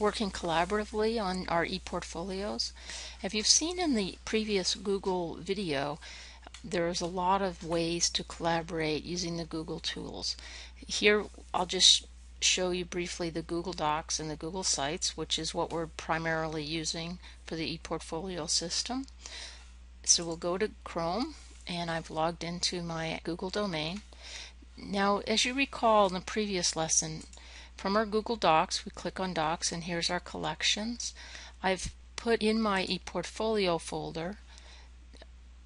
working collaboratively on our ePortfolios. If you've seen in the previous Google video, there's a lot of ways to collaborate using the Google tools. Here I'll just show you briefly the Google Docs and the Google Sites, which is what we're primarily using for the ePortfolio system. So we'll go to Chrome, and I've logged into my Google domain. Now, as you recall in the previous lesson, from our Google Docs, we click on Docs, and here's our collections. I've put in my ePortfolio folder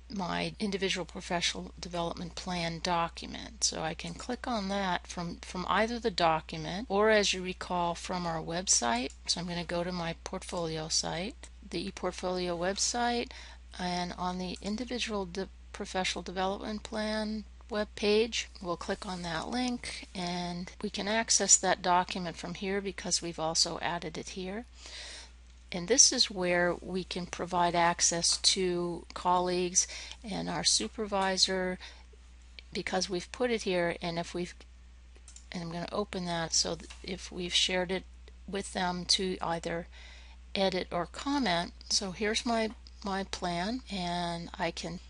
my individual professional development plan document. So I can click on that from either the document or, as you recall, from our website. So I'm going to go to my portfolio site, the ePortfolio website, and on the individual professional development plan web page, we'll click on that link, and we can access that document from here because we've also added it here. And this is where we can provide access to colleagues and our supervisor because we've put it here, and I'm going to open that, so if we've shared it with them to either edit or comment. So here's my plan, and I can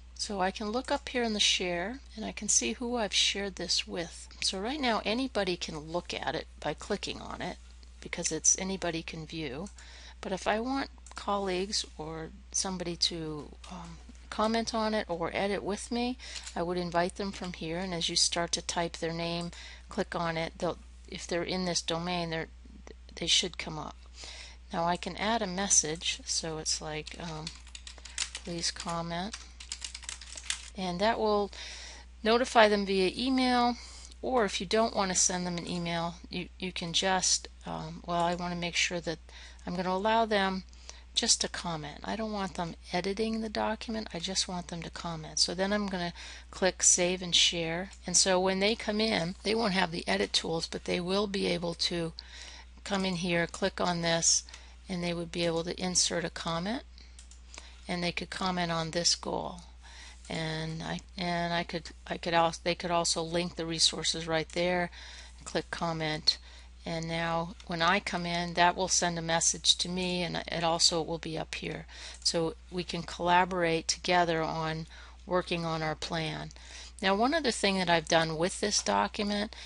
look up here in the share, and I can see who I've shared this with. So right now anybody can look at it by clicking on it because it's anybody can view. But if I want colleagues or somebody to comment on it or edit with me, I would invite them from here, and as you start to type their name, click on it, if they're in this domain, they should come up. Now I can add a message, so it's like please comment, and that will notify them via email. Or if you don't want to send them an email, you can just well, I want to make sure that I'm going to allow them just to comment. I don't want them editing the document, I just want them to comment. So then I'm going to click Save and Share, and so when they come in, they won't have the edit tools, but they will be able to come in here, click on this, and they would be able to insert a comment, and they could comment on this goal. And they could also link the resources right there, click comment, and now when I come in, that will send a message to me, and it also will be up here. So we can collaborate together on working on our plan. Now, one other thing that I've done with this document,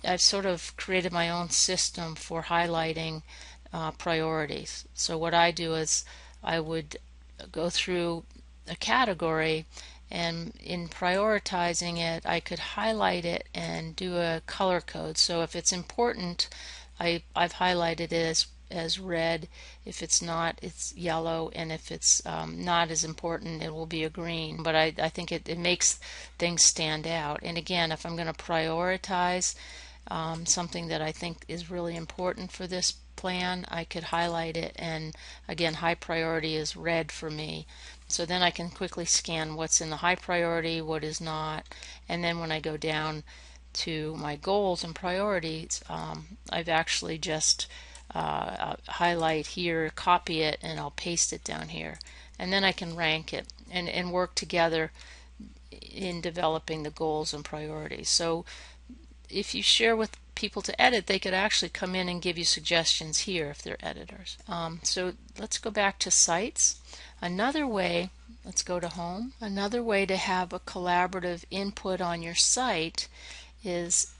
I've sort of created my own system for highlighting priorities. So what I do is I would go through a category, and in prioritizing it, I could highlight it and do a color code. So if it's important, I've highlighted it as red. If it's not, it's yellow, and if it's not as important, it will be a green. But I think it makes things stand out. And again, if I'm going to prioritize something that I think is really important for this plan, I could highlight it, and again, high priority is red for me. So then I can quickly scan what's in the high priority, what is not, and then when I go down to my goals and priorities, I've actually just highlight here, copy it, and I'll paste it down here, and then I can rank it and work together in developing the goals and priorities. So if you share with people to edit, they could actually come in and give you suggestions here if they're editors. So let's go back to sites. Another way, let's go to home. Another way to have a collaborative input on your site is,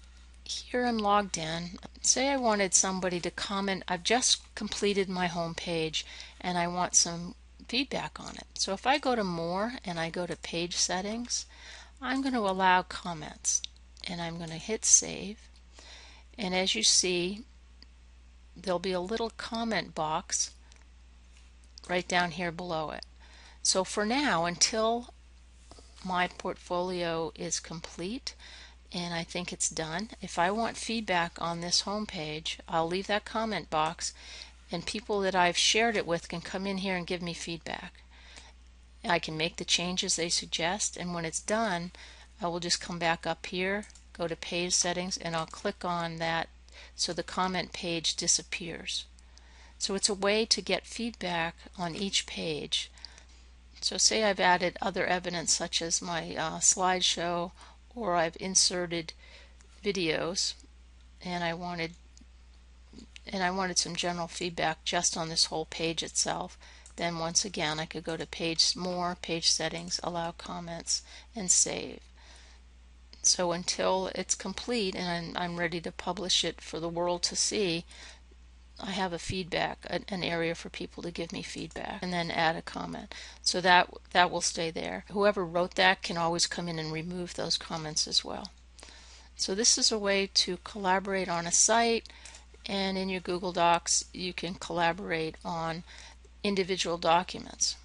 here I'm logged in. Say I wanted somebody to comment, I've just completed my home page and I want some feedback on it. So if I go to More and I go to Page Settings, I'm going to allow comments, and I'm going to hit Save. And as you see, there'll be a little comment box right down here below it. So for now, until my portfolio is complete and I think it's done, if I want feedback on this home page, I'll leave that comment box, and people that I've shared it with can come in here and give me feedback. I can make the changes they suggest, and when it's done, I will just come back up here, go to Page Settings, and I'll click on that so the comment page disappears. So it's a way to get feedback on each page. So say I've added other evidence such as my slideshow, or I've inserted videos, and I wanted and I wanted some general feedback just on this whole page itself, then once again I could go to page more, page settings, allow comments, and save. So until it's complete and I'm ready to publish it for the world to see, I have a feedback, an area for people to give me feedback, and then add a comment. So that will stay there. Whoever wrote that can always come in and remove those comments as well. So this is a way to collaborate on a site, and in your Google Docs you can collaborate on individual documents.